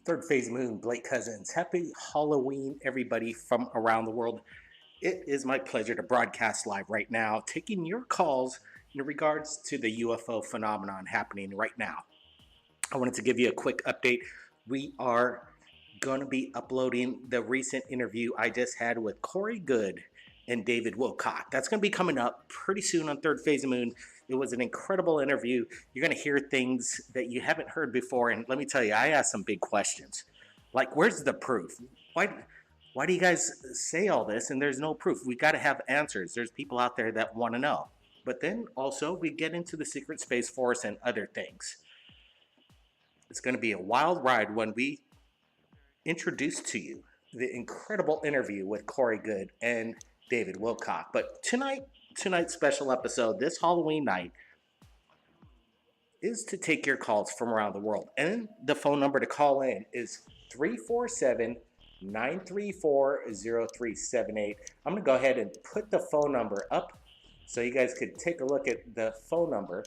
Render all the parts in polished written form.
Third Phase Moon, Blake Cousins. Happy Halloween, everybody from around the world. It is my pleasure to broadcast live right now, taking your calls in regards to the UFO phenomenon happening right now. I wanted to give you a quick update. We are going to be uploading the recent interview I just had with Corey Goode and David Wilcock. That's going to be coming up pretty soon on Third Phase of Moon. It was an incredible interview. You're going to hear things that you haven't heard before. And let me tell you, I asked some big questions. Like, where's the proof? Why do you guys say all this and there's no proof? We got to have answers. There's people out there that want to know. But then also we get into the Secret Space Force and other things. It's going to be a wild ride when we introduce to you the incredible interview with Corey Goode and David Wilcock. But tonight's special episode, this Halloween night, is to take your calls from around the world. And the phone number to call in is 347-934-0378. I'm going to go ahead and put the phone number up so you guys could take a look at the phone number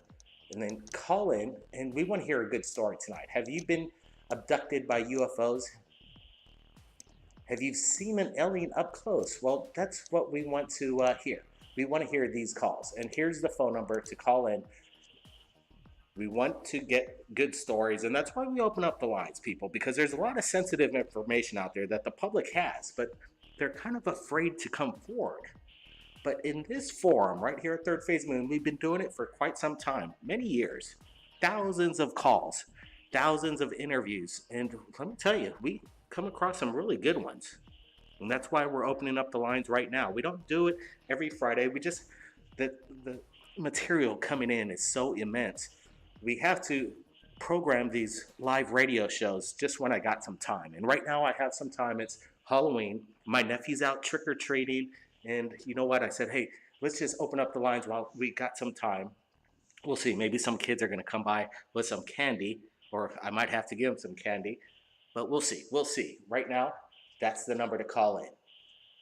and then call in. And we want to hear a good story tonight. Have you been abducted by UFOs? Have you seen an alien up close? Well, that's what we want to hear. We want to hear these calls. And here's the phone number to call in. We want to get good stories, and that's why we open up the lines, people, because there's a lot of sensitive information out there that the public has, but they're kind of afraid to come forward. But in this forum, right here at Third Phase Moon, we've been doing it for quite some time, many years, thousands of calls, thousands of interviews, and let me tell you, we come across some really good ones. And that's why we're opening up the lines right now. We don't do it every Friday. We just, the material coming in is so immense. We have to program these live radio shows just when I got some time. And right now I have some time. It's Halloween. My nephew's out trick-or-treating. And you know what? I said, hey, let's just open up the lines while we got some time. We'll see. Maybe some kids are going to come by with some candy, or I might have to give them some candy. But we'll see. We'll see. Right now, that's the number to call in.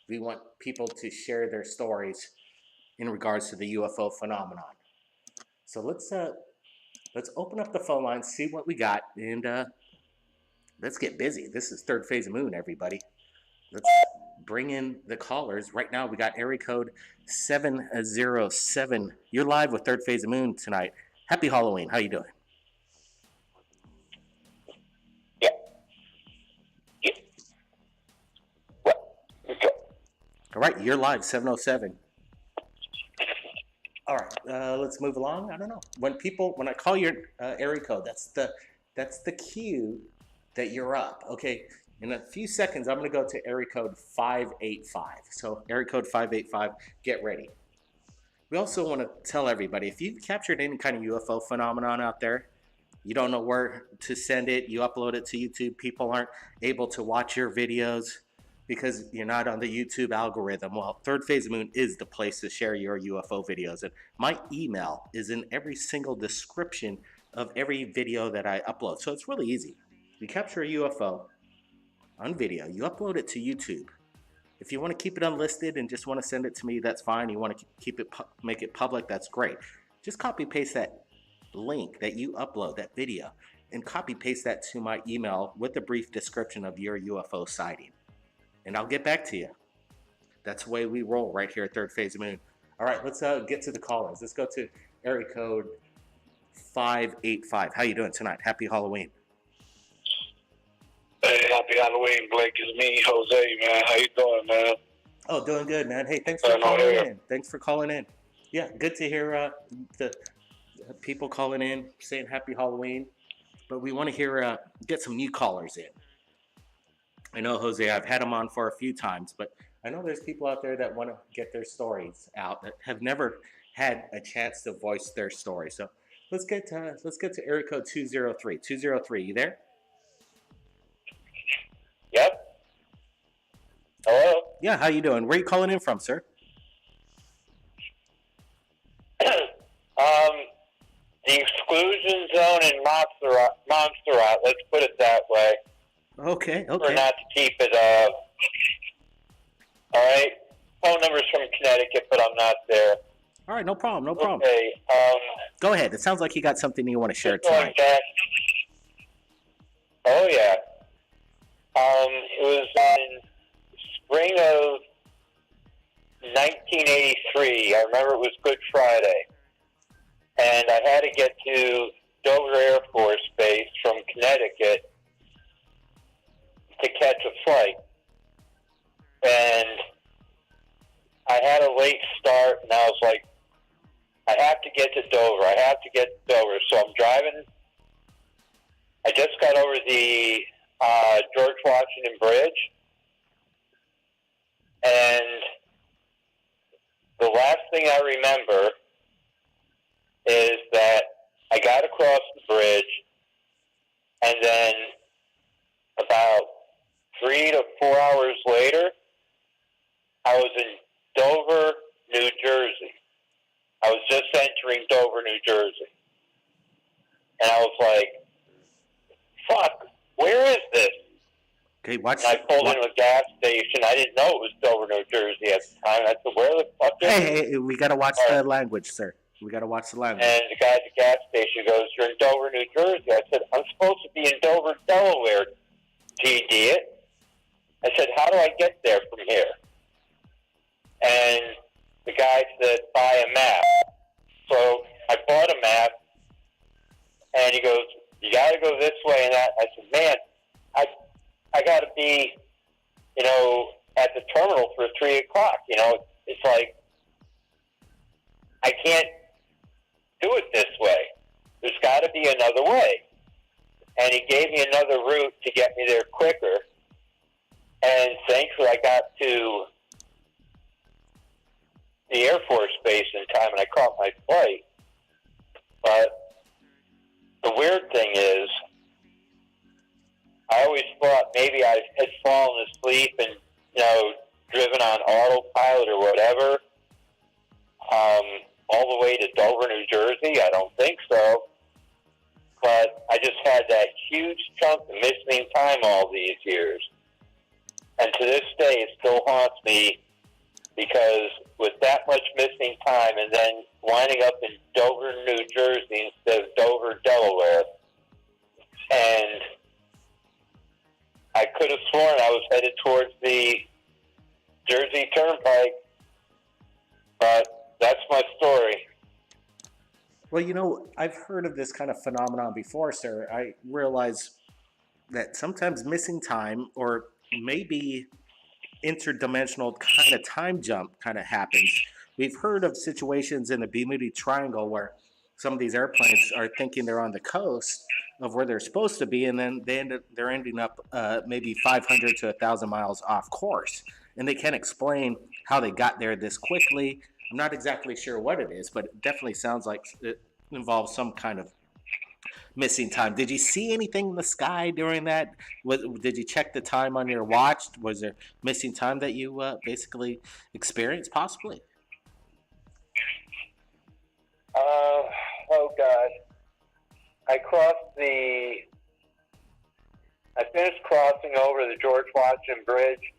We want people to share their stories in regards to the UFO phenomenon. So let's open up the phone line, see what we got, and let's get busy. This is Third Phase of Moon, everybody. Let's bring in the callers. Right now, we got area code 707. You're live with Third Phase of Moon tonight. Happy Halloween. How you doing? All right, you're live, 707. All right, let's move along. I don't know. When I call your area code, that's the cue that you're up. Okay, in a few seconds, I'm going to go to area code 585. So area code 585, get ready. We also want to tell everybody, if you've captured any kind of UFO phenomenon out there, you don't know where to send it, you upload it to YouTube, people aren't able to watch your videos because you're not on the YouTube algorithm. Well, Third Phase of Moon is the place to share your UFO videos. And my email is in every single description of every video that I upload. So it's really easy. You capture a UFO on video, you upload it to YouTube. If you want to keep it unlisted and just want to send it to me, that's fine. You want to keep it, make it public, that's great. Just copy paste that link that you upload, that video, and copy paste that to my email with a brief description of your UFO sighting. And I'll get back to you. That's the way we roll right here at Third Phase of Moon. All right, let's get to the callers. Let's go to area code 585. How you doing tonight? Happy Halloween. Hey, happy Halloween, Blake. It's me, Jose, man. How you doing, man? Oh, doing good, man. Hey, thanks for calling in. Thanks for calling in. Yeah, good to hear the people calling in saying happy Halloween. But we want to hear, get some new callers in. I know, Jose, I've had him on for a few times, but I know there's people out there that want to get their stories out that have never had a chance to voice their story. So let's get to area code 203. 203, you there? Yep. Hello? Yeah, how you doing? Where are you calling in from, sir? The exclusion zone in Montserrat, let's put it that way. Okay. Or not to keep it, all right? Phone number's from Connecticut, but I'm not there. All right, no problem. Okay, Go ahead. It sounds like you got something you want to share going tonight. back. Oh, yeah. It was in spring of 1983. I remember it was Good Friday. And I had to get to Dover Air Force Base from Connecticut to catch a flight. And I had a late start, and I was like, I have to get to Dover. I have to get to Dover. So I'm driving. I just got over the George Washington Bridge. And the last thing I remember is that I got across the bridge, and then about 3 to 4 hours later, I was in Dover, New Jersey. I was just entering Dover, New Jersey. And I was like, fuck, where is this? Okay, watch. And I pulled into a gas station. I didn't know it was Dover, New Jersey at the time. I said, where the fuck is it? Hey, we got to watch the language, sir. We got to watch the language. And the guy at the gas station goes, you're in Dover, New Jersey. I said, I'm supposed to be in Dover, Delaware, idiot. I said, how do I get there from here? And the guy said, buy a map. So I bought a map, and he goes, you got to go this way and that. I said, man, I got to be, at the terminal for 3 o'clock. It's like, I can't do it this way. There's got to be another way. And he gave me another route to get me there quicker. And thankfully, I got to the Air Force Base in time, and I caught my flight. But the weird thing is, I always thought maybe I had fallen asleep and, driven on autopilot or whatever, all the way to Dover, New Jersey. I don't think so. But I just had that huge chunk of missing time all these years. And to this day, it still haunts me, because with that much missing time and then winding up in Dover, New Jersey instead of Dover, Delaware, and I could have sworn I was headed towards the Jersey Turnpike, but that's my story. Well, I've heard of this kind of phenomenon before, sir. I realize that sometimes missing time, or maybe interdimensional kind of time jump kind of happens. We've heard of situations in the Bermuda Triangle where some of these airplanes are thinking they're on the coast of where they're supposed to be, and then they're ending up maybe 500 to 1,000 miles off course, and they can't explain how they got there this quickly. I'm not exactly sure what it is, but it definitely sounds like it involves some kind of missing time. Did you see anything in the sky during that? Did you check the time on your watch? Was there missing time that you basically experienced, possibly? Oh God. I finished crossing over the George Washington Bridge.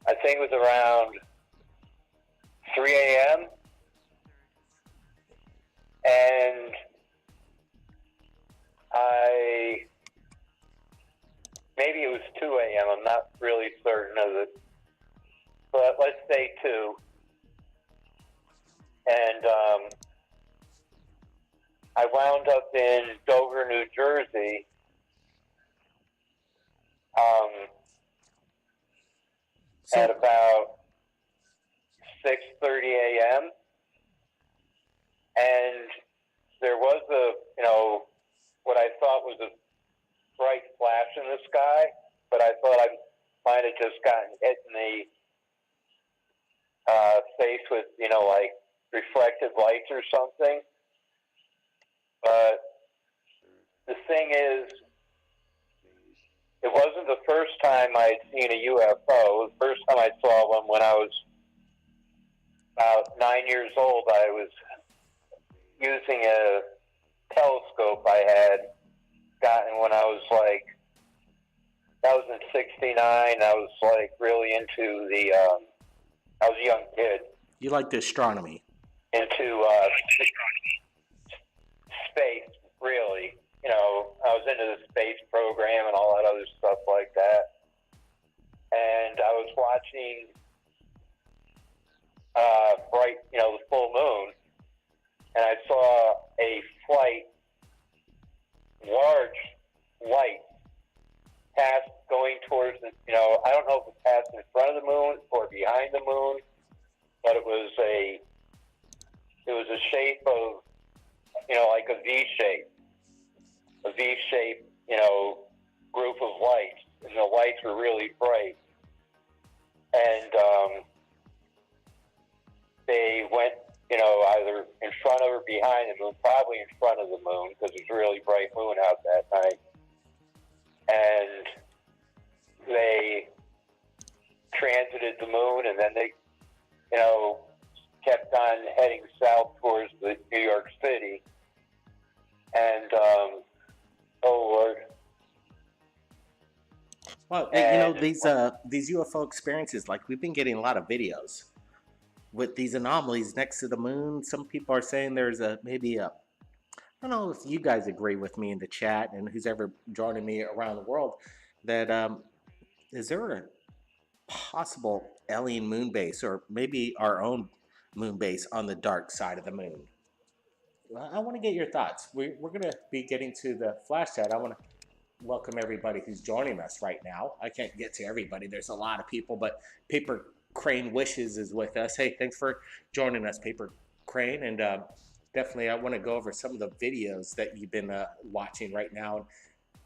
I think it was around 3 a.m. And maybe it was 2 a.m. I'm not really certain of it, but let's say 2. And I wound up in Dover, New Jersey. At about 6:30 a.m. And there was what I thought was a bright flash in the sky, but I thought I might have just gotten hit in the face with, like reflective lights or something. But the thing is, it wasn't the first time I had seen a UFO. It was the first time I saw one when I was about 9 years old. I was using a telescope I had gotten when I was that was in '69. I was really into I was a young kid. You liked astronomy? Into space, really. I was into the space program and all that other stuff like that. And I was watching the full moon, and I saw a large light pass going towards I don't know if it passed in front of the moon or behind the moon, but it was a shape of, like a V shape, group of lights, and the lights were really bright. And they went, either in front of or behind the moon, probably in front of the moon because it was a really bright moon out that night. And they transited the moon, and then they, kept on heading south towards New York City. And, oh Lord. Well, these UFO experiences, like we've been getting a lot of videos with these anomalies next to the moon. Some people are saying there's maybe a, I don't know if you guys agree with me in the chat and who's ever joining me around the world, that is there a possible alien moon base or maybe our own moon base on the dark side of the moon? I want to get your thoughts. We're going to be getting to the flash chat. I want to welcome everybody who's joining us right now. I can't get to everybody. There's a lot of people, but Paper Crane Wishes is with us. Hey, thanks for joining us, Paper Crane. And definitely I want to go over some of the videos that you've been watching right now. And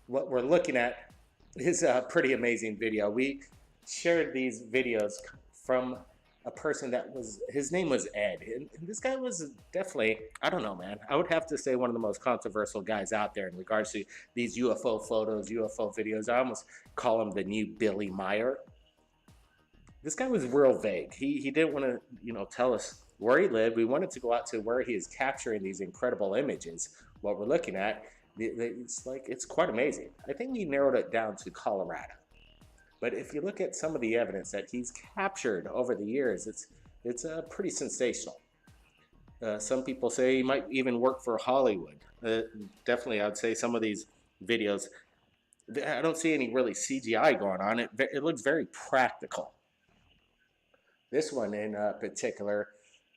what we're looking at is a pretty amazing video. We shared these videos from a person that was, his name was Ed. And this guy was definitely, I don't know, man. I would have to say one of the most controversial guys out there in regards to these UFO photos, UFO videos. I almost call him the new Billy Meyer. This guy was real vague. He didn't want to, tell us where he lived. We wanted to go out to where he is capturing these incredible images. What we're looking at, it's quite amazing. I think we narrowed it down to Colorado. But if you look at some of the evidence that he's captured over the years, it's pretty sensational. Some people say he might even work for Hollywood. Definitely, I would say some of these videos, I don't see any really CGI going on. It looks very practical. This one in particular,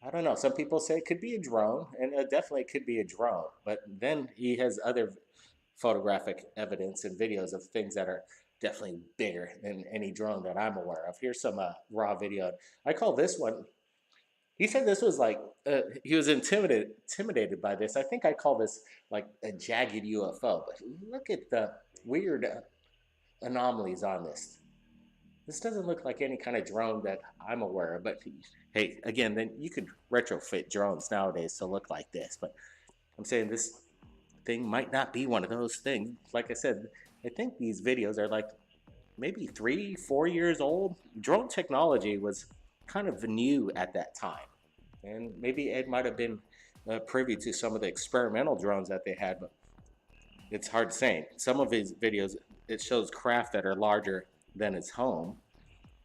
I don't know. Some people say it could be a drone, and definitely it could be a drone. But then he has other photographic evidence and videos of things that are definitely bigger than any drone that I'm aware of. Here's some raw video. I call this one, he said this was like, he was intimidated by this. I think I call this like a jagged UFO, but look at the weird anomalies on this. This doesn't look like any kind of drone that I'm aware of, but hey, again, then you could retrofit drones nowadays to look like this, but I'm saying this thing might not be one of those things. Like I said, I think these videos are like maybe 3-4 years old. Drone technology was kind of new at that time. And maybe Ed might have been privy to some of the experimental drones that they had, but it's hard to say. Some of his videos, it shows craft that are larger than his home.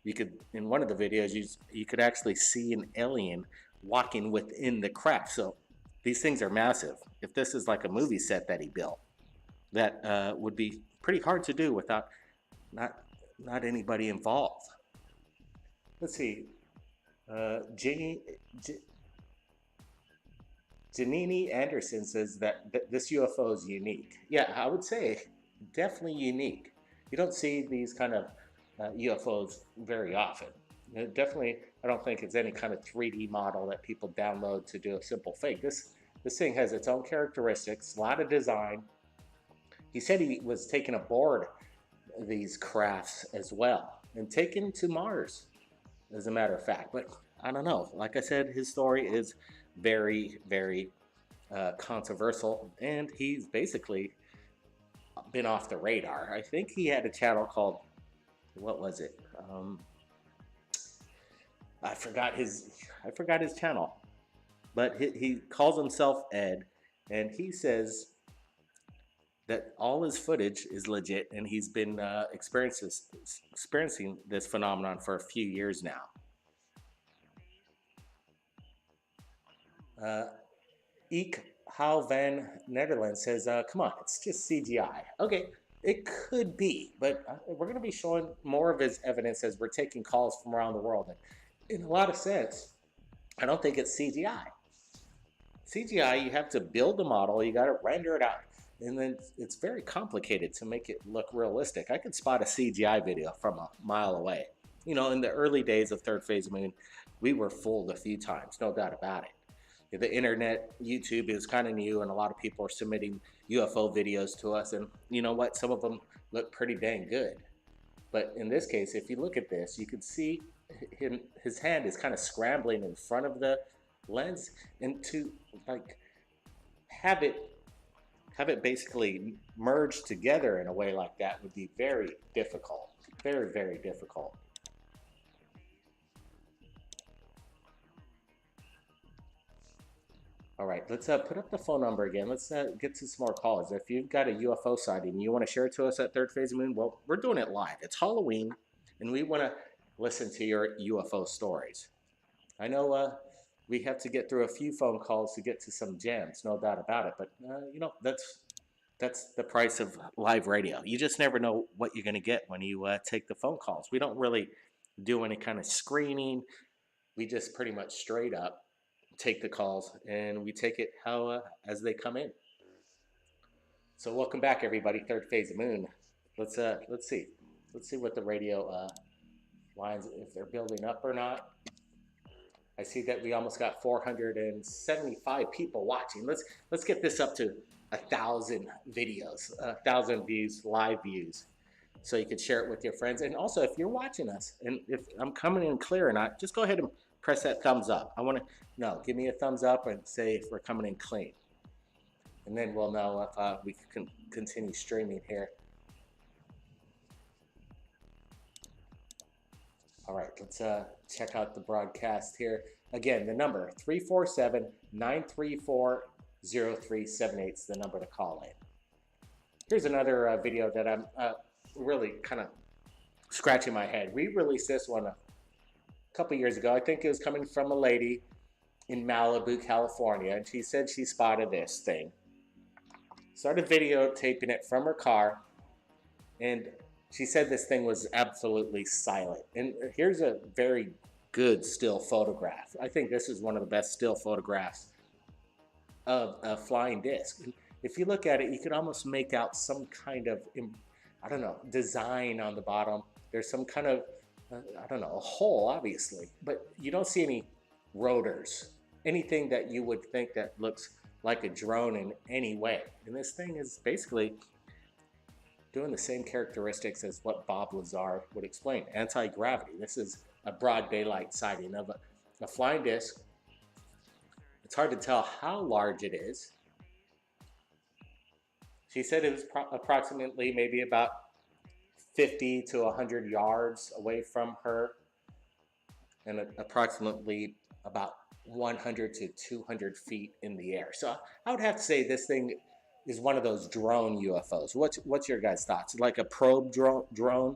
You could, in one of the videos, you could actually see an alien walking within the craft. So these things are massive. If this is like a movie set that he built, that would be pretty hard to do without not anybody involved. Let's see. Janini Anderson says that this UFO is unique. Yeah, I would say definitely unique. You don't see these kind of UFOs very often. Definitely, I don't think it's any kind of 3D model that people download to do a simple fake. This thing has its own characteristics, a lot of design. He said he was taken aboard these crafts as well and taken to Mars, as a matter of fact. But I don't know. Like I said, his story is very, very controversial, and he's basically been off the radar. I think he had a channel called, what was it? I forgot his channel, but he calls himself Ed, and he says that all his footage is legit, and he's been experiencing this phenomenon for a few years now. Eek Hal van Netherlands says, come on, it's just CGI. Okay, it could be, but we're going to be showing more of his evidence as we're taking calls from around the world. And in a lot of sense, I don't think it's CGI. CGI, you have to build the model, you got to render it out, and then it's very complicated to make it look realistic. I could spot a CGI video from a mile away. You know, in the early days of Third Phase Moon, we were fooled a few times, no doubt about it. The internet, YouTube is kind of new, and a lot of people are submitting UFO videos to us, and you know what? Some of them look pretty dang good. But in this case, if you look at this, you can see his hand is kind of scrambling in front of the lens, and to like have it basically merge together in a way like that would be very difficult, very, very difficult. All right, let's put up the phone number again. Let's get to some more calls. If you've got a UFO sighting and you want to share it to us at Third Phase Moon, well, we're doing it live. It's Halloween, and we want to listen to your UFO stories. I know we have to get through a few phone calls to get to some gems, no doubt about it. But you know, that's the price of live radio. You just never know what you're going to get when you take the phone calls. We don't really do any kind of screening. We just pretty much straight up take the calls, and we take it how as they come in. So welcome back, everybody. Third Phase of Moon. Let's see what the radio lines, if they're building up or not. I see that we almost got 475 people watching. Let's get this up to 1,000 videos, 1,000 views, live views, so you can share it with your friends. And also, if you're watching us, and if I'm coming in clear or not, just go ahead and press that thumbs up. I want to know, give me a thumbs up and say if we're coming in clean. And then we'll know if we can continue streaming here. All right, let's check out the broadcast here. Again, the number 347-934-0378 is the number to call in. Here's another video that I'm really kind of scratching my head. We released this one a couple years ago. I think it was coming from a lady in Malibu, California, and she said she spotted this thing. Started videotaping it from her car, and she said this thing was absolutely silent. And here's a very good still photograph. I think this is one of the best still photographs of a flying disc. If you look at it, you could almost make out some kind of, I don't know, design on the bottom. There's some kind of, I don't know, a hole, obviously, but you don't see any rotors, anything that you would think that looks like a drone in any way. And this thing is basically doing the same characteristics as what Bob Lazar would explain, anti-gravity. This is a broad daylight sighting of a flying disc. It's hard to tell how large it is. She said it was approximately maybe about 50 to 100 yards away from her, and approximately about 100 to 200 feet in the air. So I would have to say this thing is one of those drone UFOs. What's your guys' thoughts? Like a probe drone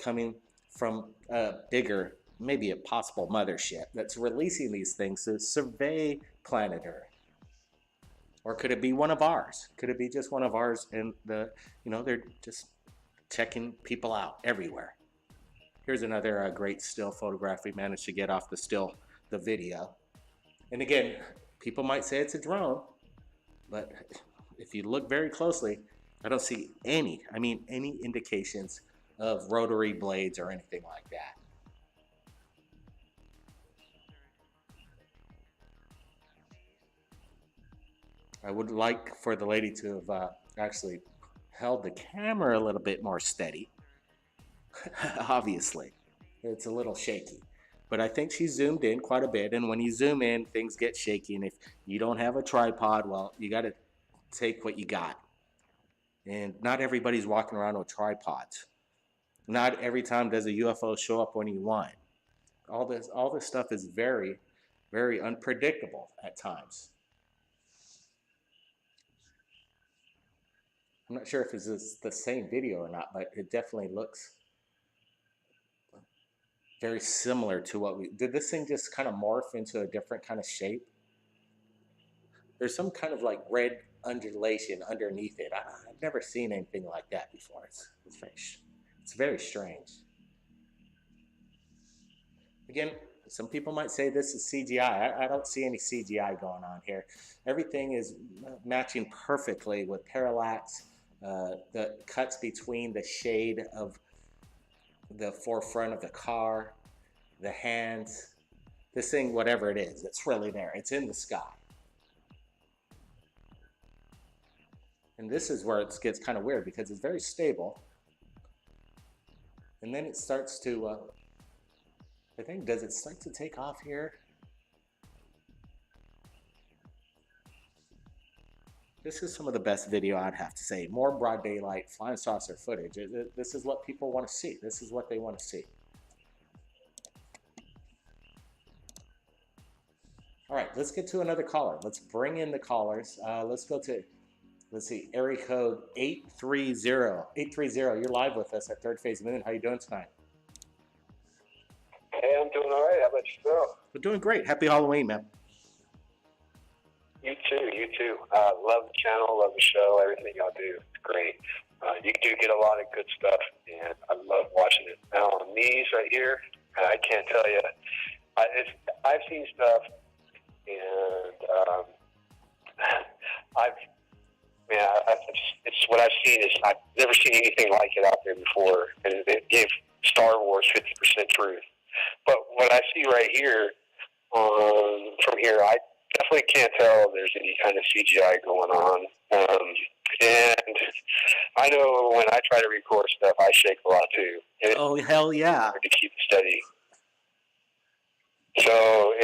coming from a bigger, maybe a possible mothership that's releasing these things to survey planet Earth? Or could it be one of ours? Could it be just one of ours, and they're just checking people out everywhere? Here's another great still photograph we managed to get off the video. And again, people might say it's a drone, but if you look very closely, I don't see any indications of rotary blades or anything like that. I would like for the lady to have actually held the camera a little bit more steady. Obviously, it's a little shaky, but I think she zoomed in quite a bit, and when you zoom in, things get shaky, and if you don't have a tripod, well, you got to take what you got. And not everybody's walking around with tripods. Not every time does a UFO show up when you want. All this stuff is very, very unpredictable at times. I'm not sure if this is the same video or not, but it definitely looks very similar to what did this thing just kind of morph into a different kind of shape? There's some kind of like red undulation underneath it. I've never seen anything like that before. It's very strange. Again, some people might say this is CGI. I don't see any CGI going on here. Everything is matching perfectly with parallax, the cuts between the shade of the forefront of the car, the hands. This thing, whatever it is, it's really there. It's in the sky. And this is where it gets kind of weird because it's very stable. And then it starts to, I think, does it start to take off here? This is some of the best video, I'd have to say. More broad daylight flying saucer footage. This is what people want to see. This is what they want to see. All right, let's get to another caller. Let's bring in the callers. Let's go to, let's see, area code 830. 830, you're live with us at Third Phase Moon. How you doing tonight? Hey, I'm doing all right. How about yourself? We're doing great. Happy Halloween, man. You too, you too. Love the channel, love the show, everything y'all do. It's great. You do get a lot of good stuff, and I love watching it. Now, on these right here, I can't tell you. I've seen stuff, and it's what I've seen is I've never seen anything like it out there before, and it gave Star Wars 50% truth. But what I see right here, from here, I definitely can't tell there's any kind of CGI going on. And I know when I try to record stuff, I shake a lot too. Oh, hell yeah. To keep it steady. So,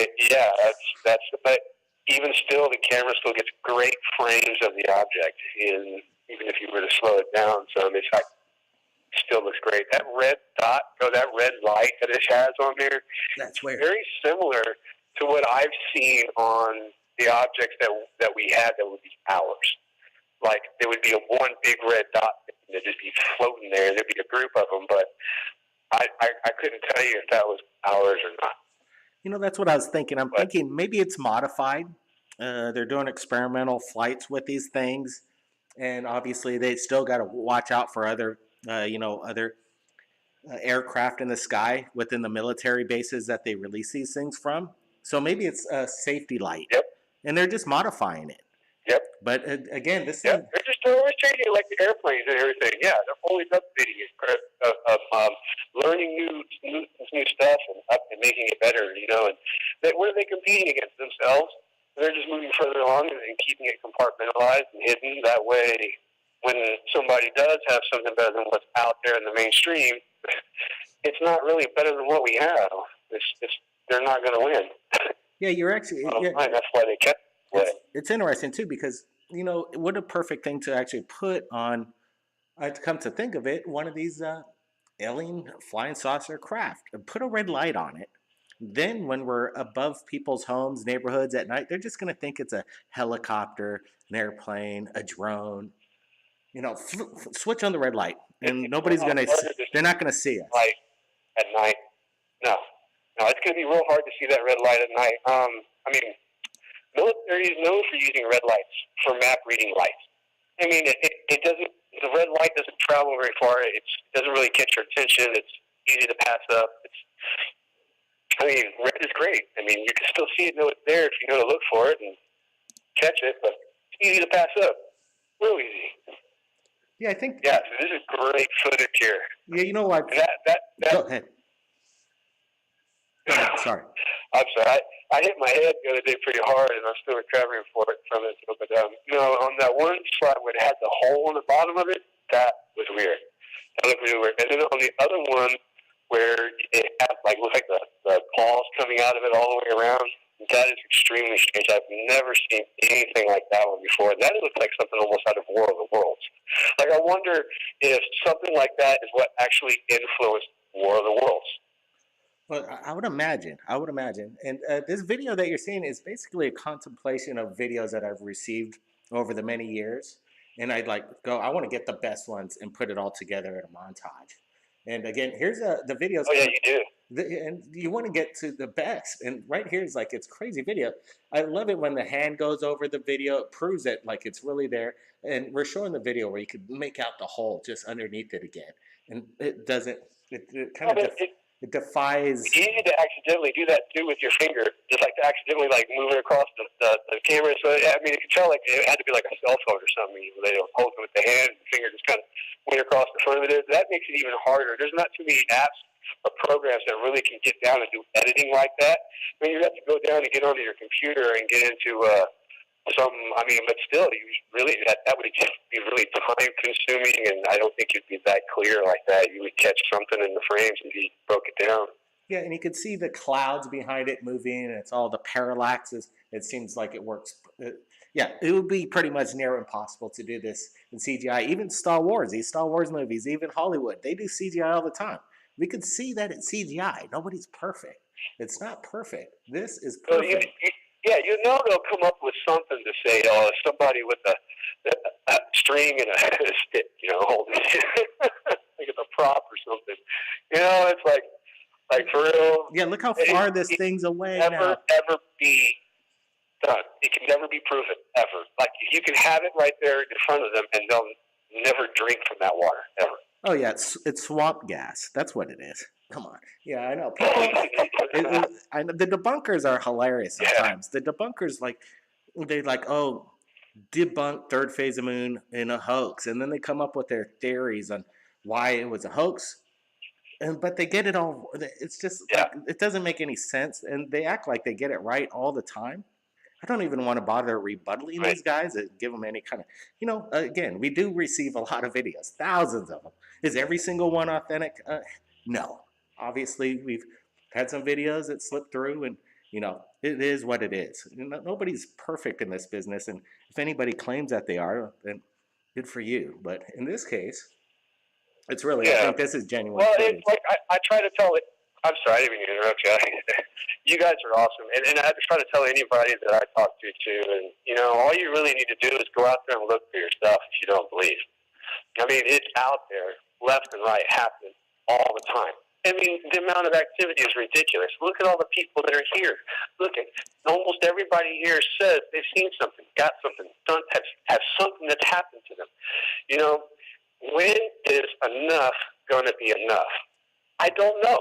that's, but even still, the camera still gets great frames of the object. And even if you were to slow it down some, it still looks great. That red dot, or that red light that it has on there, that's weird. Very similar to what I've seen on the objects that we had that would be ours. Like, there would be one big red dot that would just be floating there. There'd be a group of them, but I couldn't tell you if that was ours or not. You know, that's what I was thinking. I'm thinking maybe it's modified. They're doing experimental flights with these things, and obviously they still got to watch out for other aircraft in the sky within the military bases that they release these things from. So maybe it's a safety light. Yep. And they're just modifying it. Yep. But again, this they're always changing it like the airplanes and everything. Yeah, they're always updating it, learning new stuff and making it better. And what are they competing against themselves? They're just moving further along and keeping it compartmentalized and hidden. That way, when somebody does have something better than what's out there in the mainstream, it's not really better than what we have. They're not going to win. Yeah, you're actually. Yeah, that's why they kept it. It's interesting too because what a perfect thing to actually put on. I'd come to think of it, one of these alien flying saucer craft. Put a red light on it. Then when we're above people's homes, neighborhoods at night, they're just going to think it's a helicopter, an airplane, a drone. Switch on the red light, and nobody's going to. They're not going to see us. Light at night. No, it's going to be real hard to see that red light at night. Military is known for using red lights for map reading lights. It doesn't. The red light doesn't travel very far. It doesn't really catch your attention. It's easy to pass up. Red is great. You can still see it, know it's there if you know to look for it and catch it, but it's easy to pass up. Real easy. Yeah, I think. Yeah, so this is great footage here. Yeah, you know what? Go ahead. Sorry. I'm sorry. I hit my head the other day pretty hard, and I'm still recovering from it. But on that one slide where it had the hole on the bottom of it, that was weird. That looked really weird. And then on the other one where it had looked like the paws coming out of it all the way around, that is extremely strange. I've never seen anything like that one before. That looked like something almost out of War of the Worlds. I wonder if something like that is what actually influenced War of the Worlds. Well, I would imagine. And this video that you're seeing is basically a contemplation of videos that I've received over the many years. And I'd I want to get the best ones and put it all together in a montage. And again, here's the videos. Oh, yeah, you do. And you want to get to the best. And right here is like it's crazy video. I love it when the hand goes over the video. It proves it like it's really there. And we're showing the video where you could make out the hole just underneath it again, and it doesn't. It kind I of mean, it defies. it's easy to accidentally do that too with your finger, just like to accidentally like move it across the camera. So I mean, you can tell like it had to be like a cell phone or something. They don't hold it with the hand, the finger just kind of went across the front of it. That makes it even harder. There's not too many apps or programs that really can get down and do editing like that. I mean, you have to go down and get onto your computer and get into I mean, but still, you really that would just be really time consuming, and I don't think it'd be that clear like that. You would catch something in the frames if you broke it down. Yeah, and you can see the clouds behind it moving, and it's all the parallaxes. It seems like it works. Yeah, it would be pretty much near impossible to do this in CGI. Even Star Wars, these Star Wars movies, even Hollywood, they do CGI all the time. We could see that it's CGI. Nobody's perfect. It's not perfect. This is So perfect. yeah, you know they'll come up with something to say. Oh, it's somebody with a string and a stick, you know, holding it like it's a prop or something. You know, it's like for real. Yeah, look how far this thing's away now. Ever be done. It can never be proven, ever. Like, you can have it right there in front of them, and they'll never drink from that water, ever. Oh, yeah, it's swamp gas. That's what it is. Come on. Yeah, I know. People, I know the debunkers are hilarious sometimes. The debunkers, like, they like, oh, debunk third phase of moon in a hoax. And then they come up with their theories on why it was a hoax. But they get it all. It's just, like, it doesn't make any sense. And they act like they get it right all the time. I don't even want to bother rebuttaling these guys and give them any kind of, again, we do receive a lot of videos, thousands of them. Is every single one authentic? No. Obviously, we've had some videos that slip through, and, it is what it is. Nobody's perfect in this business, and if anybody claims that they are, then good for you. But in this case, it's really, I think this is genuine. Well, it's like I try to tell it. I'm sorry, I didn't mean to interrupt you. You guys are awesome. And I just try to tell anybody that I talk to, too. And, all you really need to do is go out there and look for your stuff if you don't believe. I mean, it's out there, left and right, happening all the time. I mean, the amount of activity is ridiculous. Look at all the people that are here. Look at almost everybody here says they've seen something, got something, done, have something that's happened to them. When is enough going to be enough? I don't know.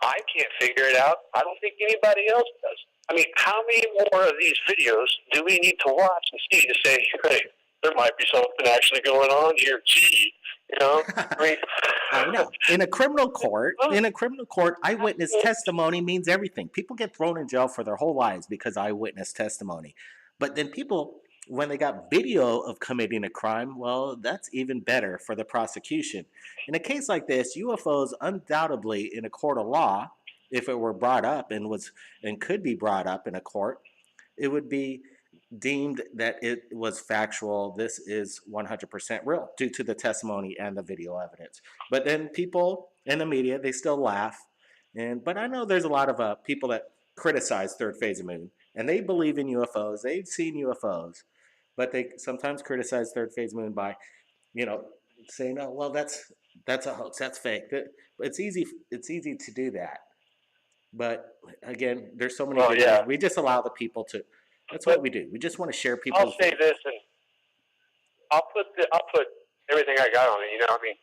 I can't figure it out. I don't think anybody else does. I mean, how many more of these videos do we need to watch and see to say, hey, there might be something actually going on here? Gee, I mean, I know. In a criminal court, eyewitness testimony means everything. People get thrown in jail for their whole lives because eyewitness testimony. But then people, when they got video of committing a crime, well, that's even better for the prosecution. In a case like this, UFOs undoubtedly in a court of law, if it were brought up and could be brought up in a court, it would be deemed that it was factual. This is 100% real due to the testimony and the video evidence. But then people in the media, they still laugh. But I know there's a lot of people that criticize third phase of moon, and they believe in UFOs. They've seen UFOs. But they sometimes criticize third phase moon by, saying, "Oh, well, that's a hoax. That's fake." It's easy to do that. But again, there's so many. Yeah. We just allow the people to. That's what we do. We just want to share people. I'll say this, and I'll put everything I got on it. I mean,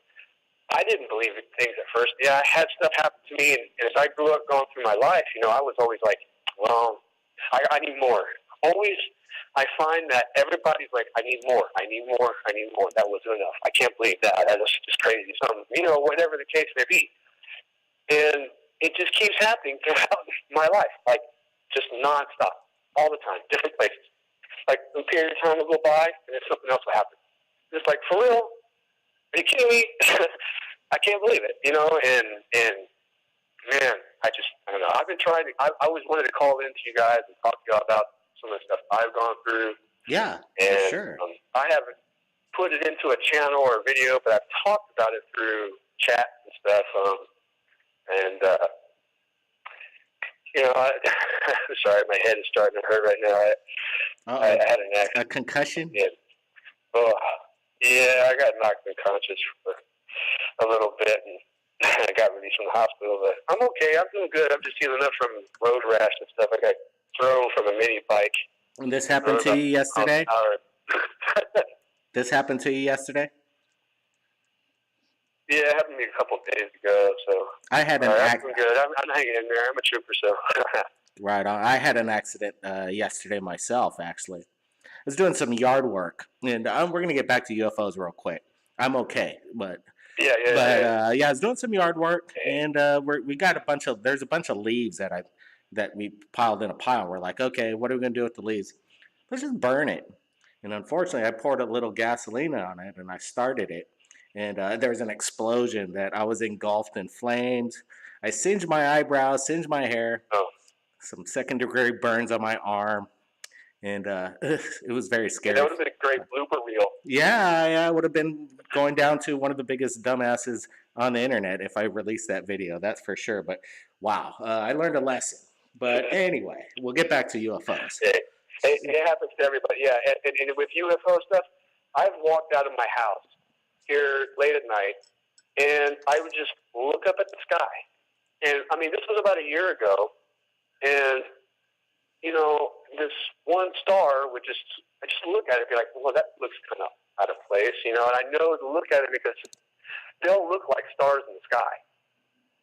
I didn't believe in things at first. Yeah, I had stuff happen to me, and as I grew up, going through my life, I was always like, well, I need more. Always. I find that everybody's like, I need more, I need more, I need more. That wasn't enough. I can't believe that. That was just crazy. Something, whatever the case may be. And it just keeps happening throughout my life, like just nonstop, all the time, different places. Like a period of time will go by, and then something else will happen. It's like, for real? Are you kidding me? I can't believe it, and man, I don't know. I've been trying to, I always wanted to call in to you guys and talk to you about some of the stuff I've gone through. Yeah, and, for sure. I haven't put it into a channel or a video, but I've talked about it through chat and stuff. Sorry, my head is starting to hurt right now. I had an accident. A concussion? Yeah. Oh, yeah, I got knocked unconscious for a little bit, and I got released from the hospital, but I'm okay. I'm doing good. I'm just healing up from road rash and stuff. I got thrown from a mini bike. And this happened to you yesterday? Yeah, This happened to you yesterday? it happened to me a couple of days ago. So I had an I'm doing good. I'm hanging in there. I'm a trooper, so. right on. I had an accident yesterday myself. Actually, I was doing some yard work, and we're gonna get back to UFOs real quick. I'm okay, but yeah, I was doing some yard work, and we got there's a bunch of leaves that we piled in a pile. We're like, okay, what are we gonna do with the leaves? Let's just burn it. And unfortunately, I poured a little gasoline on it, and I started it, and there was an explosion that I was engulfed in flames. I singed my eyebrows, singed my hair, Oh. some second-degree burns on my arm, and it was very scary. That would have been a great blooper reel. Yeah, I would have been going down to one of the biggest dumbasses on the internet if I released that video. That's for sure. But wow, I learned a lesson. But anyway, we'll get back to UFOs. It happens to everybody. Yeah, and with UFO stuff, I've walked out of my house here late at night, and I would just look up at the sky. And I mean, this was about a year ago, and this one star would I just look at it and be like, well, that looks kind of out of place, and I know to look at it because they'll look like stars in the sky.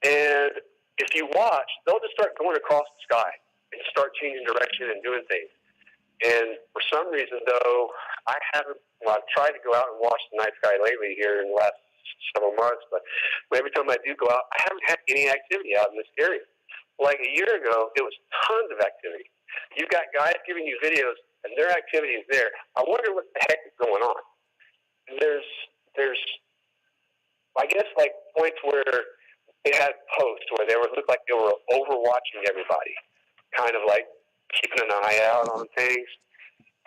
And if you watch, they'll just start going across the sky and start changing direction and doing things. And for some reason, though, I've tried to go out and watch the night sky lately here in the last several months, but every time I do go out, I haven't had any activity out in this area. Like a year ago, it was tons of activity. You've got guys giving you videos, and their activity is there. I wonder what the heck is going on. There's I guess, like points where they had posts where they looked like they were overwatching everybody, kind of like keeping an eye out on things.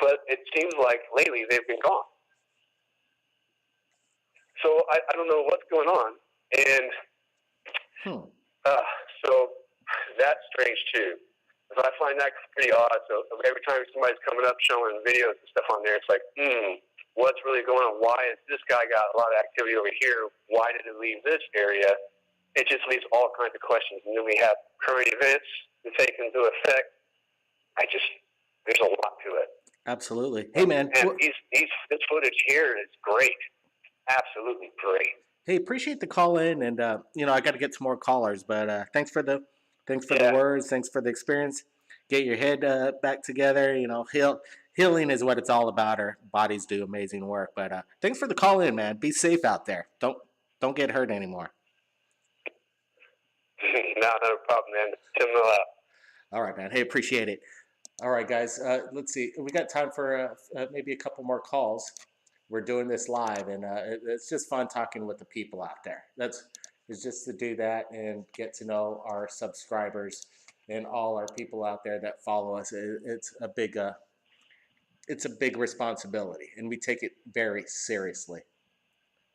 But it seems like lately they've been gone. So I don't know what's going on. And so that's strange too. I find that pretty odd. So every time somebody's coming up showing videos and stuff on there, it's like, what's really going on? Why has this guy got a lot of activity over here? Why did it leave this area? It just leaves all kinds of questions. And then we have current events to take into effect. There's a lot to it. Absolutely. Hey, man. And this footage here is great. Absolutely great. Hey, appreciate the call in, and I got to get some more callers, but thanks for the words, thanks for the experience. Get your head back together. Healing is what it's all about. Our bodies do amazing work, but thanks for the call in, man. Be safe out there. Don't get hurt anymore. No, not a problem, man. Tim out. All right, man. Hey, appreciate it. All right, guys. Let's see. We got time for maybe a couple more calls. We're doing this live, and it's just fun talking with the people out there. It's just to do that and get to know our subscribers and all our people out there that follow us. It's a big responsibility, and we take it very seriously.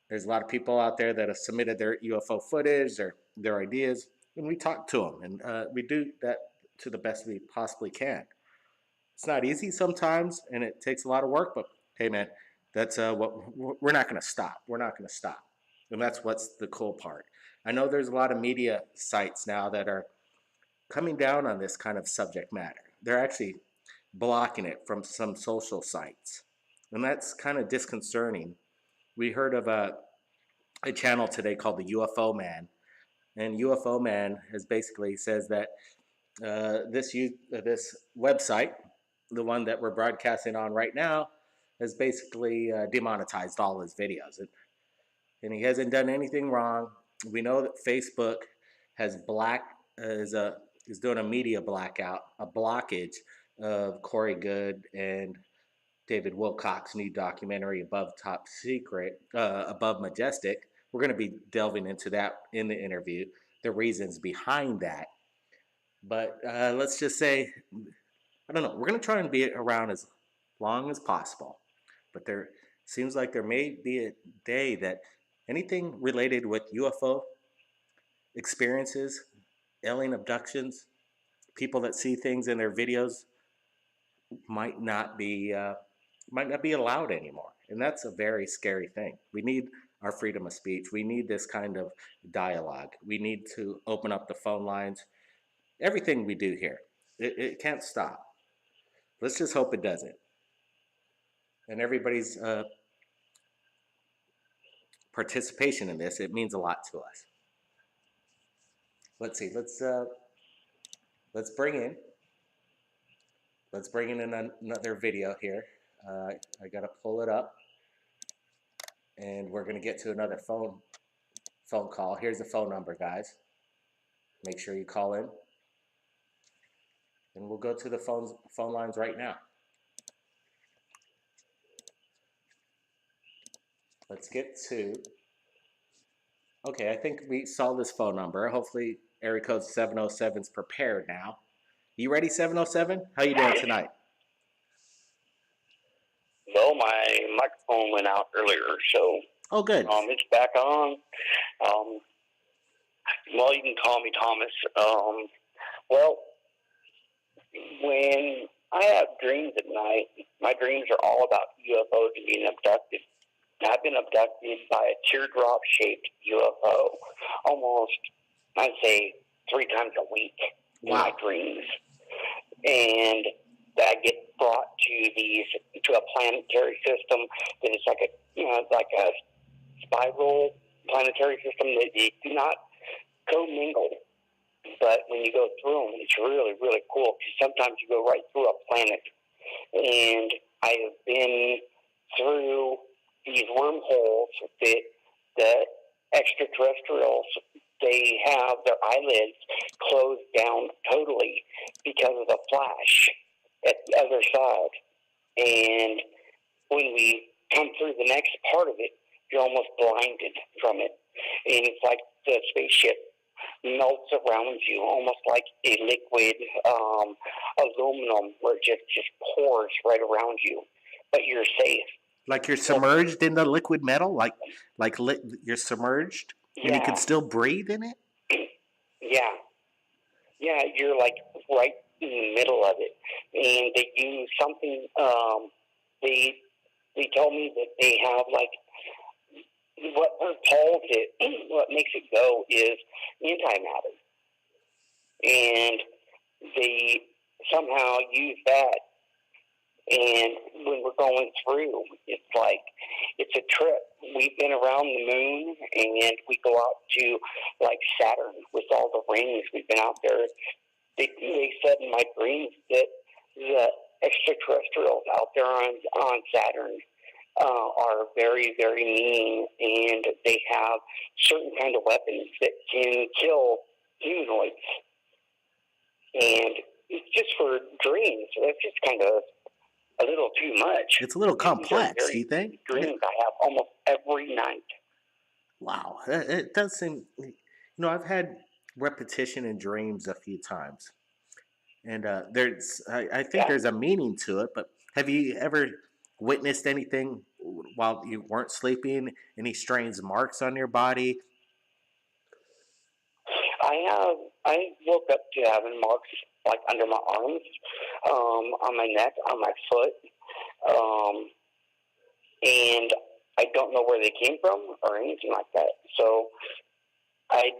There's a lot of people out there that have submitted their UFO footage or their ideas, and we talk to them, and we do that to the best we possibly can. It's not easy sometimes, and it takes a lot of work, but hey, man, that's we're not going to stop. We're not going to stop. And that's what's the cool part. I know there's a lot of media sites now that are coming down on this kind of subject matter. They're actually blocking it from some social sites. And that's kind of disconcerting. We heard of a channel today called the UFO Man. And UFO Man basically says that this website, the one that we're broadcasting on right now, has basically demonetized all his videos. And he hasn't done anything wrong. We know that Facebook is doing a media blackout, a blockage of Corey Goode and David Wilcock's new documentary, Above Top Secret, Above Majestic. We're going to be delving into that in the interview, the reasons behind that. But let's just say, I don't know, we're going to try and be around as long as possible. But there seems like there may be a day that anything related with UFO experiences, alien abductions, people that see things in their videos might not be allowed anymore. And that's a very scary thing. We need our freedom of speech. We need this kind of dialogue. We need to open up the phone lines. Everything we do here, it can't stop. Let's just hope it doesn't. And everybody's participation in this, it means a lot to us. Let's see. Let's bring in. Let's bring in another video here. I gotta pull it up, and we're gonna get to another phone call. Here's the phone number, guys. Make sure you call in, and we'll go to the phone lines right now. Let's get to. Okay, I think we saw this phone number. Hopefully, area code 707's prepared now. You ready, 707? How you doing tonight? Well, my microphone went out earlier, so Oh, good. it's back on. Well, you can call me Thomas. Well, when I have dreams at night, my dreams are all about UFOs and being abducted. I've been abducted by a teardrop-shaped UFO almost, I'd say, 3 times a week in my dreams. And I get brought to a planetary system that is like a spiral planetary system that they do not commingle. But when you go through them, it's really, really cool because sometimes you go right through a planet. And I have been through these wormholes that the extraterrestrials, they have their eyelids closed down totally because of the flash at the other side. And when we come through the next part of it, you're almost blinded from it. And it's like the spaceship melts around you, almost like a liquid aluminum where it just pours right around you. But you're safe. Like you're submerged in the liquid metal? You're submerged? And you can still breathe in it? Yeah. Yeah, you're like right in the middle of it. And they use something, they told me that they have like, what propels it, what makes it go is antimatter. And they somehow use that. And when we're going through, it's like, it's a trip. We've been around the moon, and we go out to, like, Saturn with all the rings. We've been out there. They said in my dreams that the extraterrestrials out there on Saturn are very, very mean, and they have certain kind of weapons that can kill humanoids. And it's just for dreams. So that's just kind of a little too much. It's a little complex, do you think? Dreams I have almost every night. Wow. It does seem, I've had repetition in dreams a few times. And I think there's a meaning to it, but have you ever witnessed anything while you weren't sleeping? Any strange marks on your body? I woke up to having marks like under my arms, on my neck, on my foot, and I don't know where they came from or anything like that. So I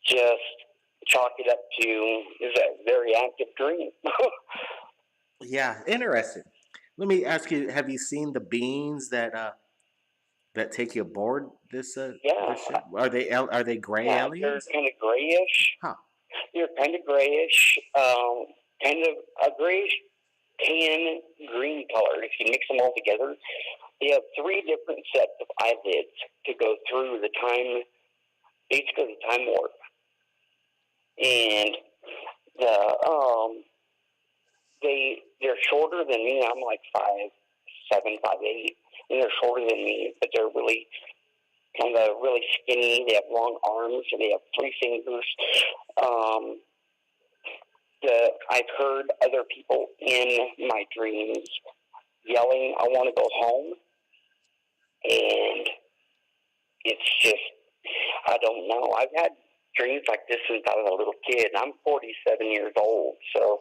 just chalk it up to is a very active dream. Yeah, interesting. Let me ask you: have you seen the beings that take you aboard this? Yeah. This ship? Are they gray aliens? They're kind of grayish. Huh. They're kind of grayish, kind of a grayish tan green color. If you mix them all together, they have 3 different sets of eyelids to go through the time, basically the time warp. And they're shorter than me. I'm like 5'7", 5'8", and they're shorter than me, but they're really kind of really skinny. They have long arms, and they have 3 fingers. I've heard other people in my dreams yelling, "I want to go home," and it's just, I don't know. I've had dreams like this since I was a little kid. I'm 47 years old, so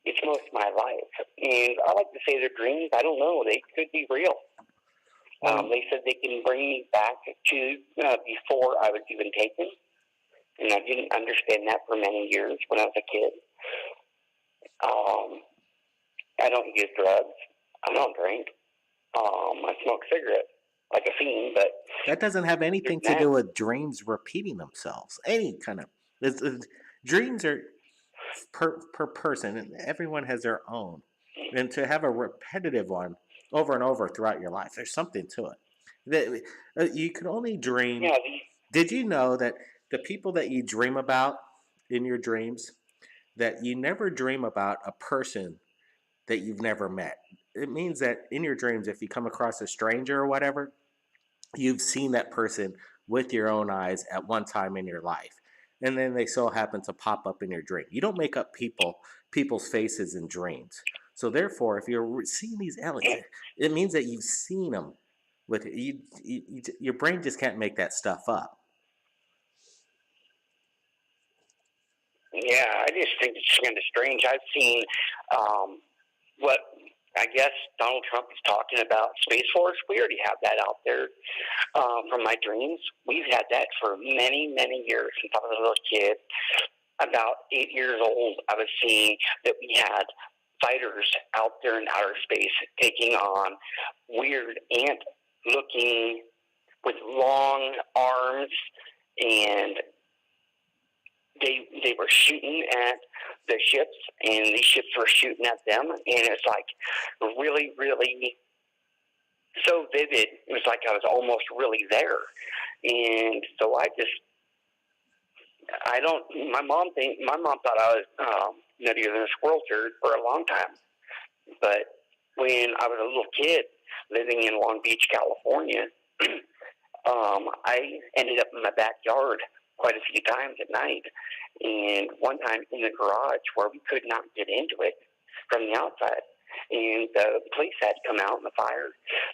it's most of my life. And I like to say they're dreams. I don't know. They could be real. They said they can bring me back to before I was even taken, and I didn't understand that for many years when I was a kid. I don't use drugs. I don't drink. I smoke cigarettes like a fiend, but That doesn't have anything to do with dreams repeating themselves. Any kind of dreams are per person, and everyone has their own. And to have a repetitive one over and over throughout your life, there's something to it. You can only dream. yeah, Did you know that the people that you dream about in your dreams, that you never dream about a person that you've never met? It means that in your dreams, if you come across a stranger or whatever, you've seen that person with your own eyes at one time in your life, and then they so happen to pop up in your dream. You don't make up people's faces in dreams. So therefore, if you're seeing these aliens, it means that you've seen them. With your brain just can't make that stuff up. yeah, I just think it's kind of strange. I've seen what I guess Donald Trump is talking about, Space Force. We already have that out there from my dreams. We've had that for many, many years since I was a little kid. About 8 years old, I was seeing that we had fighters out there in outer space taking on weird ant-looking with long arms, and they were shooting at the ships, and these ships were shooting at them, and it's like really, really so vivid. It was like I was almost really there. And so my mom thought I was nuttier than a squirrel turd for a long time. But when I was a little kid living in Long Beach, California, I ended up in my backyard quite a few times at night. And one time in the garage where we could not get into it from the outside. And the police had to come out in the fire.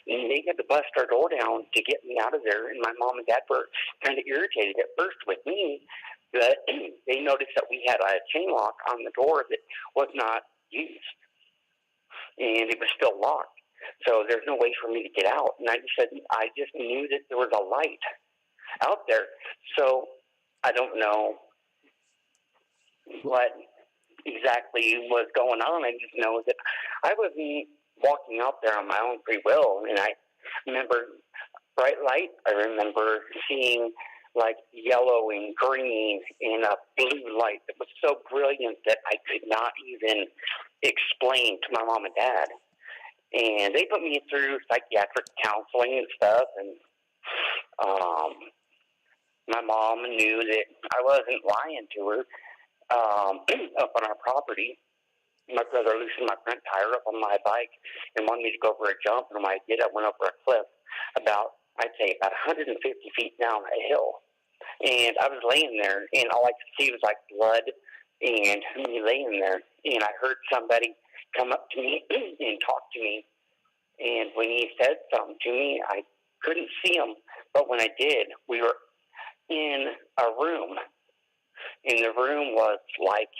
And they had to bust our door down to get me out of there. And my mom and dad were kind of irritated at first with me. But they noticed that we had a chain lock on the door that was not used. And it was still locked. So there's no way for me to get out. And I just knew that there was a light out there. So I don't know what exactly was going on. I just know that I was walking out there on my own free will. And I remember bright light. I remember seeing like yellow and green and a blue light that was so brilliant that I could not even explain to my mom and dad. And they put me through psychiatric counseling and stuff. And my mom knew that I wasn't lying to her. Up on our property, my brother loosened my front tire up on my bike and wanted me to go over a jump. And when I did, I went over a cliff about 150 feet down a hill. And I was laying there, and all I could see was like blood and me laying there. And I heard somebody come up to me and talk to me. And when he said something to me, I couldn't see him. But when I did, we were in a room. And the room was like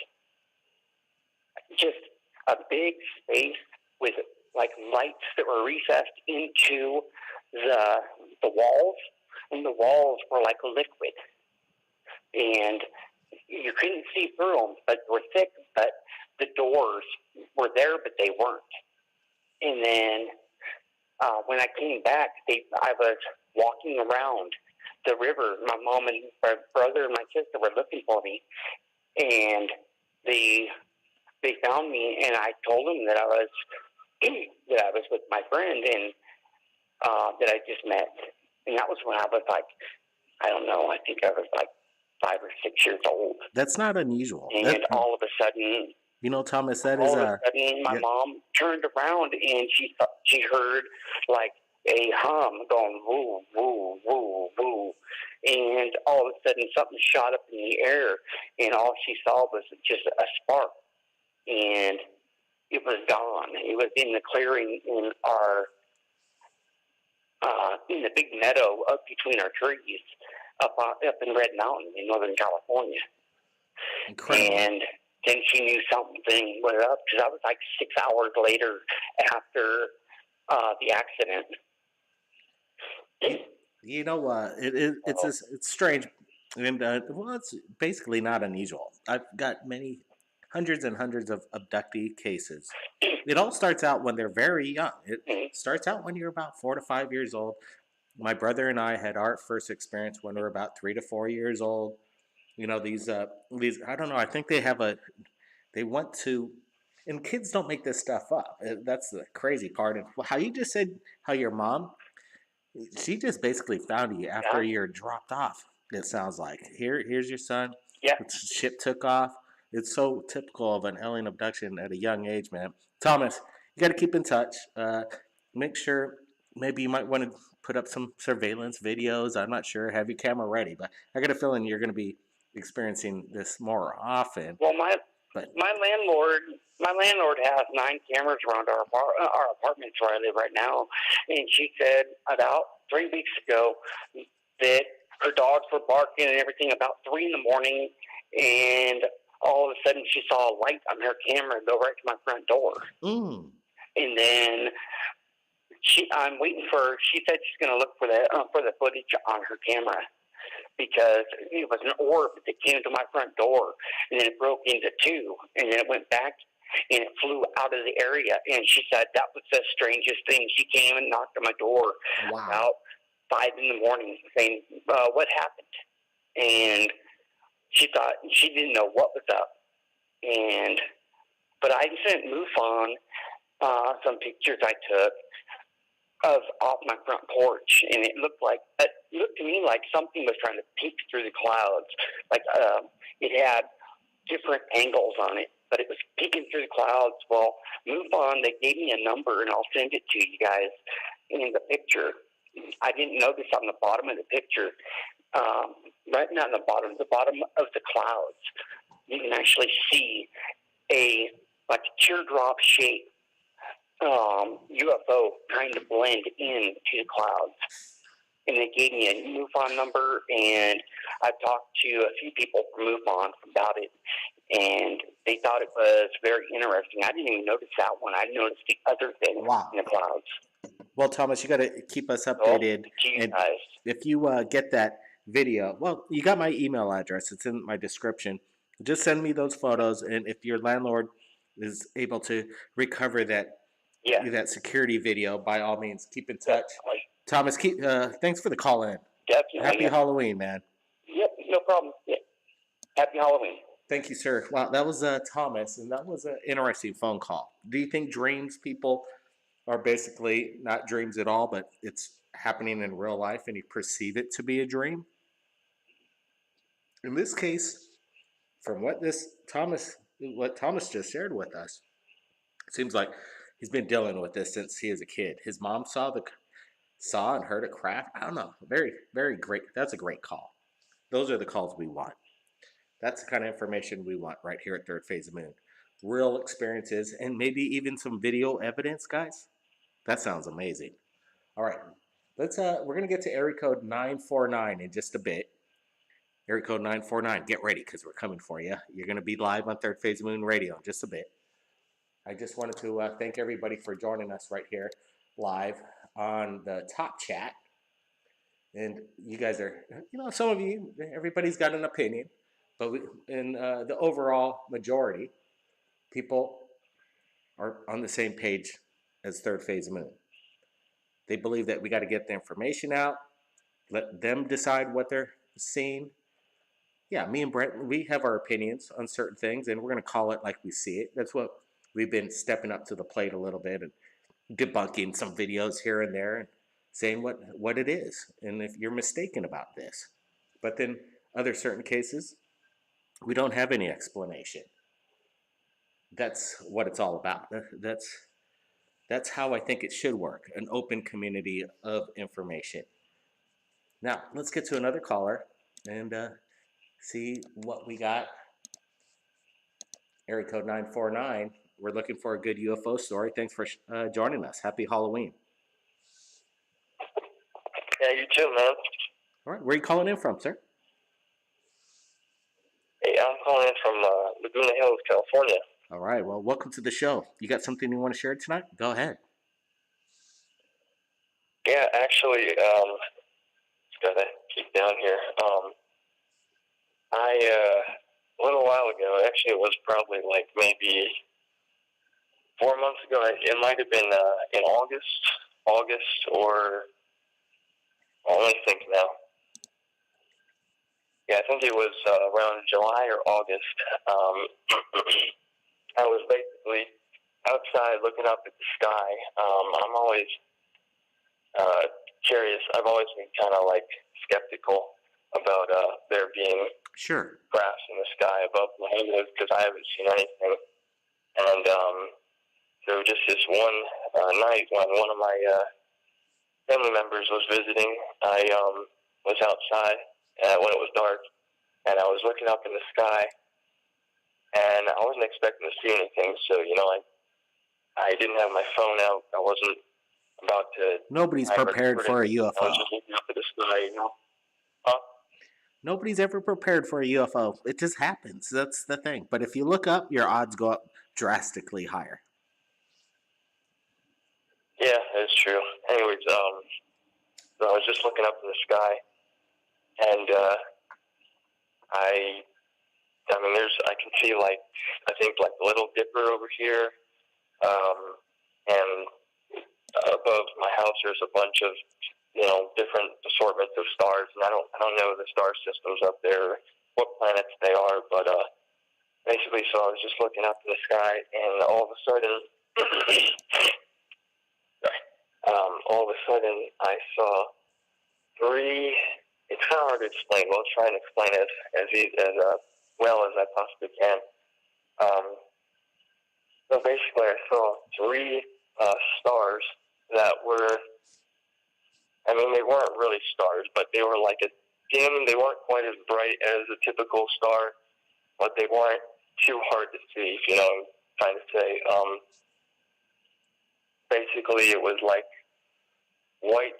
just a big space with like lights that were recessed into the walls, and the walls were like liquid, and you couldn't see through them, but they were thick. But the doors were there, but they weren't. And then when I came back, I was walking around the river. My mom and my brother and my sister were looking for me, and they found me, and I told them that I was with my friend and that I just met. And that was when I was like, I don't know, I think I was like 5 or 6 years old. That's not unusual. And all of a sudden, you know, Thomas, that all is of a sudden, my mom turned around and she heard like a hum going woo, woo, woo, woo. And all of a sudden, something shot up in the air, and all she saw was just a spark. And it was gone. It was in the clearing in our in the big meadow up between our trees up in Red Mountain in Northern California. Incredible. And then she knew something was up, because I was like 6 hours later after the accident. You know, it's strange, and well, it's basically not unusual. I've got many hundreds and hundreds of abductee cases. It all starts out when they're very young. It starts out when you're about 4 to 5 years old. My brother and I had our first experience when we were about 3 to 4 years old. You know, these I don't know. I think they want to, and kids don't make this stuff up. That's the crazy part. And how you just said how your mom, she just basically found you after Yeah. you're dropped off. It sounds like here's your son. Yeah. The ship took off. It's so typical of an alien abduction at a young age, man. Thomas, you got to keep in touch. Make sure maybe you might want to put up some surveillance videos. I'm not sure. Have your camera ready, but I got a feeling you're going to be experiencing this more often. Well, But my landlord has 9 cameras around our apartments where I live right now, and she said about 3 weeks ago that her dogs were barking and everything about 3 in the morning, and all of a sudden she saw a light on her camera go right to my front door, and then I'm waiting for her. She said she's going to look for the footage on her camera, because it was an orb that came to my front door, and then it broke into 2, and then it went back, and it flew out of the area. And she said that was the strangest thing. She came and knocked on my door about 5 in the morning, saying, "What happened?" And she thought she didn't know what was up. But I sent MUFON some pictures I took of off my front porch, and it looked to me like something was trying to peek through the clouds. Like it had different angles on it, but it was peeking through the clouds. Well, MUFON, they gave me a number, and I'll send it to you guys in the picture. I didn't notice on the bottom of the picture, right not on the bottom of the clouds, you can actually see a teardrop shape UFO kind of blend into the clouds. And they gave me a MUFON number, and I talked to a few people from MUFON about it, and they thought it was very interesting. I didn't even notice that one. I noticed the other thing in the clouds. Well, Thomas, you got to keep us updated. And guys. If you get that video, well, you got my email address. It's in my description. Just send me those photos, and if your landlord is able to recover that security video, by all means, keep in touch. Definitely. Thomas, thanks for the call in. Definitely. Happy Halloween, man. Yep, no problem. Yep. Happy Halloween. Thank you, sir. Wow, that was Thomas, and that was an interesting phone call. Do you think dreams, people, are basically not dreams at all, but it's happening in real life and you perceive it to be a dream? In this case, from what Thomas just shared with us, it seems like he's been dealing with this since he was a kid. His mom saw and heard a craft. I don't know. Very, very great. That's a great call. Those are the calls we want. That's the kind of information we want right here at Third Phase of Moon. Real experiences and maybe even some video evidence, guys. That sounds amazing. All right. We're going to get to area code 949 in just a bit. Area code 949. Get ready, because we're coming for you. You're going to be live on Third Phase of Moon Radio in just a bit. I just wanted to thank everybody for joining us right here live on the top chat. And you guys are, some of you, everybody's got an opinion, but in the overall majority, people are on the same page as Third Phase of Moon. They believe that we got to get the information out, let them decide what they're seeing. Yeah, me and Brent, we have our opinions on certain things, and we're going to call it like we see it. That's what we've been stepping up to the plate a little bit and debunking some videos here and there and saying what it is, and if you're mistaken about this. But then other certain cases, we don't have any explanation. That's what it's all about. That's how I think it should work, an open community of information. Now, let's get to another caller and see what we got. Area code 949. We're looking for a good UFO story. Thanks for joining us. Happy Halloween. Yeah, you too, man. All right, where are you calling in from, sir? Hey, I'm calling in from Laguna Hills, California. All right, well, welcome to the show. You got something you want to share tonight? Go ahead. Yeah, actually, just gotta keep down here. A little while ago, actually, it was probably like maybe 4 months ago. It might have been in August, or let me think now. Yeah, I think it was around July or August. I was basically outside looking up at the sky. I'm always curious. I've always been kind of like skeptical about there being Sure. grass in the sky above my windows because I haven't seen anything. And there was just this one night when one of my family members was visiting. I was outside when it was dark, and I was looking up in the sky, and I wasn't expecting to see anything. So I didn't have my phone out. I wasn't about to. Nobody's prepared for a I UFO. was just looking up at the sky. Nobody's ever prepared for a UFO. It just happens. That's the thing. But if you look up, your odds go up drastically higher. Yeah, that's true. Anyways, so I was just looking up in the sky, and I mean, I can see I think the Little Dipper over here, and above my house there's a bunch of different assortments of stars, and I don't know the star systems up there, what planets they are, but basically, so I was just looking up in the sky, and all of a sudden, I saw three. It's kind of hard to explain. Well, I'll try and explain it as well as I possibly can. So basically, I saw three stars that were. I mean, they weren't really stars, but they were like a dim. They weren't quite as bright as a typical star, but they weren't too hard to see, if you know what I'm trying to say. Basically, it was like white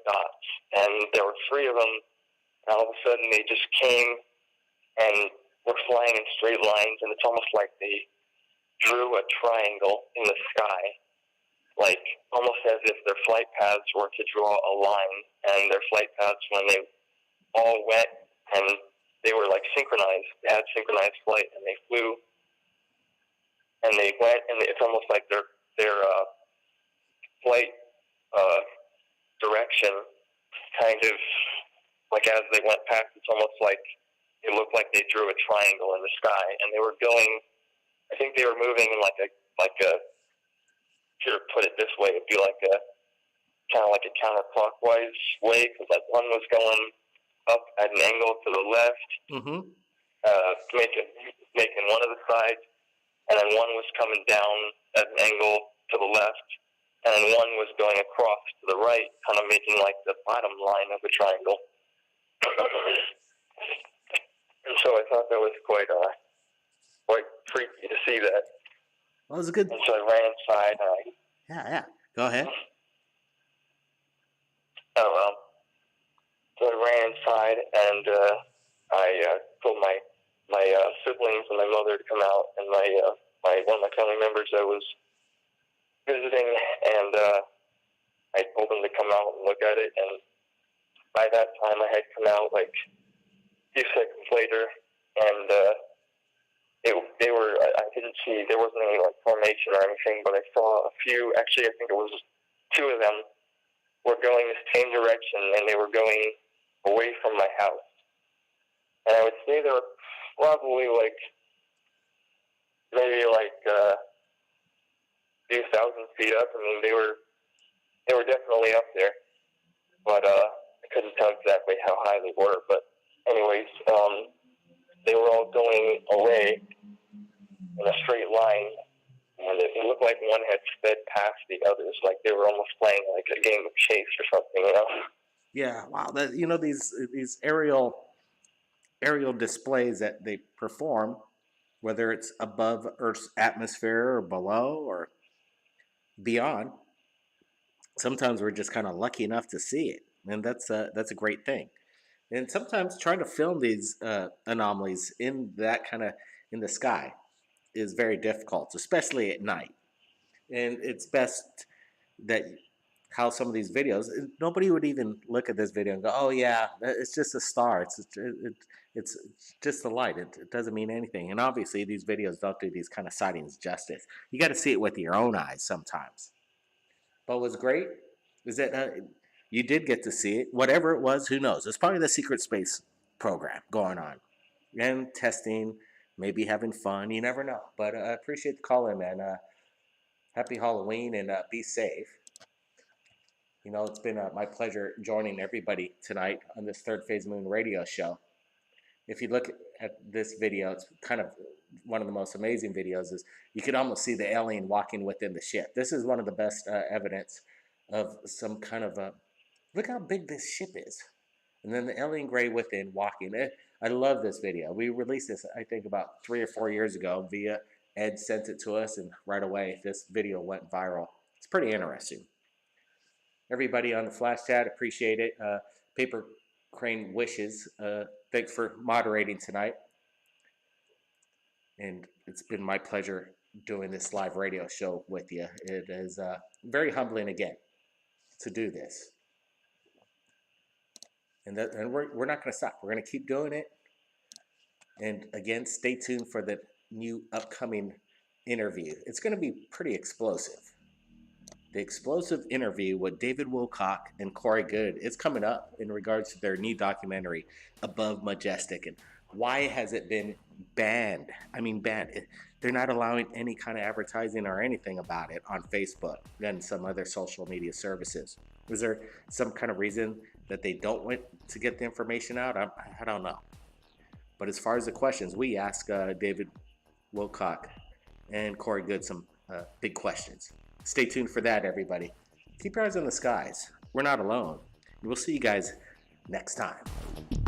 dots, and there were three of them, and all of a sudden they just came and were flying in straight lines, and it's almost like they drew a triangle in the sky, like almost as if their flight paths were to draw a line, and their flight paths, when they all went, and they were like synchronized, they had synchronized flight, and they flew, and they went, and it's almost like their flight direction kind of, like as they went past, it's almost like it looked like they drew a triangle in the sky, and they were going, I think they were moving in like a to put it this way, it'd be like a kind of like a counterclockwise way, because like one was going up at an angle to the left, making one of the sides, and then one was coming down at an angle to the left, and then one was going across to the right, kind of making like the bottom line of the triangle. And so I thought that was quite freaky to see that. Well, it was a good. And so I ran inside. Yeah. Go ahead. So I ran inside, and I told my siblings and my mother to come out, and one of my family members that was visiting, and I told them to come out and look at it. And by that time, I had come out like a few seconds later, and I didn't see, there wasn't any like formation or anything, but I saw a few. Actually, I think it was two of them were going the same direction, and they were going away from my house. And I would say they were probably maybe a few thousand feet up. I mean, they were definitely up there, but I couldn't tell exactly how high they were. But anyways, they were all going away in a straight line, and it looked like one had sped past the others, like they were almost playing like a game of chase or something, you know? Yeah, wow. These aerial displays that they perform, whether it's above Earth's atmosphere or below or beyond, sometimes we're just kind of lucky enough to see it, and that's a great thing. And sometimes trying to film these anomalies in that kind of in the sky is very difficult, especially at night. And it's best that how some of these videos, nobody would even look at this video and go, "Oh yeah, it's just a star. It's just the light. It doesn't mean anything." And obviously, these videos don't do these kind of sightings justice. You got to see it with your own eyes sometimes. But what's great is that you did get to see it. Whatever it was, who knows? It's probably the secret space program going on and testing, maybe having fun. You never know. But I appreciate the call in, man. Happy Halloween and be safe. You know, it's been my pleasure joining everybody tonight on this Third Phase Moon radio show. If you look at this video, it's kind of one of the most amazing videos. Is you could almost see the alien walking within the ship. This is one of the best evidence of some kind of a, look how big this ship is. And then the alien gray within walking. I love this video. We released this, I think, about 3 or 4 years ago via Ed sent it to us, and right away this video went viral. It's pretty interesting. Everybody on the Flash Chat, appreciate it. Paper Crane Wishes, thanks for moderating tonight. And it's been my pleasure doing this live radio show with you. It is very humbling again to do this. And we're not going to stop. We're going to keep doing it. And again, stay tuned for the new upcoming interview. It's going to be pretty explosive. The explosive interview with David Wilcock and Corey Goode is coming up in regards to their new documentary, Above Majestic, and why has it been banned? I mean, banned. They're not allowing any kind of advertising or anything about it on Facebook and some other social media services. Is there some kind of reason that they don't want to get the information out? I don't know. But as far as the questions, we ask David Wilcock and Corey Goode some big questions. Stay tuned for that, everybody. Keep your eyes on the skies. We're not alone. We'll see you guys next time.